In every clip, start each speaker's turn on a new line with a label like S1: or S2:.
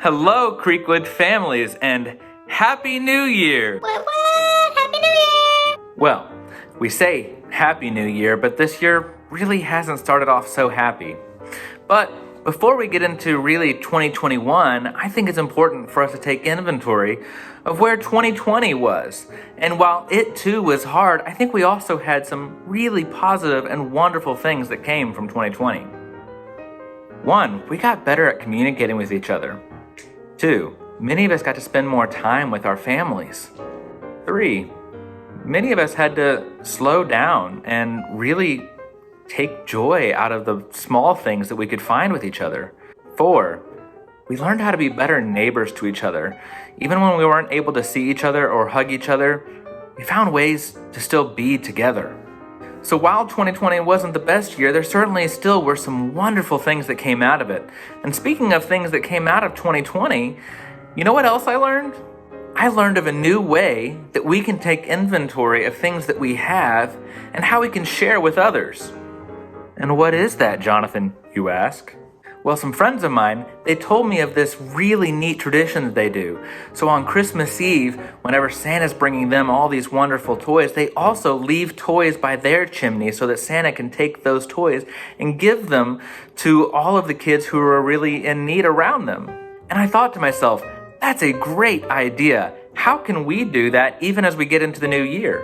S1: Hello, Creekwood families, and Happy New Year!
S2: What? Happy New Year!
S1: Well, we say Happy New Year, but this year really hasn't started off so happy. But before we get into really 2021, I think it's important for us to take inventory of where 2020 was. And while it too was hard, I think we also had some really positive and wonderful things that came from 2020. 1, we got better at communicating with each other. 2, many of us got to spend more time with our families. 3, many of us had to slow down and really take joy out of the small things that we could find with each other. 4, we learned how to be better neighbors to each other. Even when we weren't able to see each other or hug each other, we found ways to still be together. So while 2020 wasn't the best year, there certainly still were some wonderful things that came out of it. And speaking of things that came out of 2020, you know what else I learned? I learned of a new way that we can take inventory of things that we have and how we can share with others. And what is that, Jonathan, you ask? Well, some friends of mine, they told me of this really neat tradition that they do. So on Christmas Eve, whenever Santa's bringing them all these wonderful toys, they also leave toys by their chimney so that Santa can take those toys and give them to all of the kids who are really in need around them. And I thought to myself, that's a great idea. How can we do that even as we get into the new year?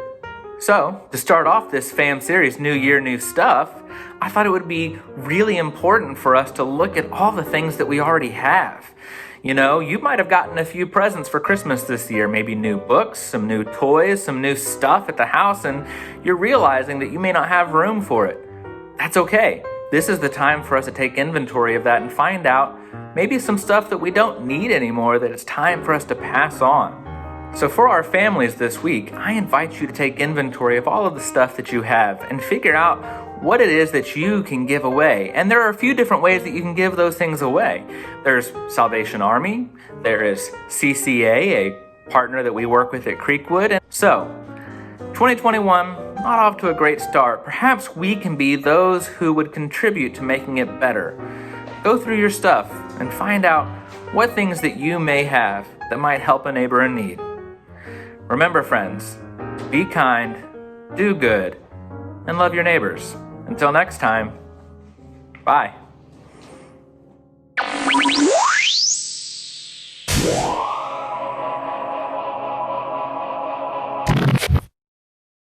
S1: So, to start off this fam series, New Year, New Stuff, I thought it would be really important for us to look at all the things that we already have. You know, you might have gotten a few presents for Christmas this year, maybe new books, some new toys, some new stuff at the house, and you're realizing that you may not have room for it. That's okay. This is the time for us to take inventory of that and find out maybe some stuff that we don't need anymore that it's time for us to pass on. So for our families this week, I invite you to take inventory of all of the stuff that you have and figure out what it is that you can give away. And there are a few different ways that you can give those things away. There's Salvation Army, there is CCA, a partner that we work with at Creekwood. And so, 2021, not off to a great start. Perhaps we can be those who would contribute to making it better. Go through your stuff and find out what things that you may have that might help a neighbor in need. Remember, friends, be kind, do good, and love your neighbors. Until next time, bye.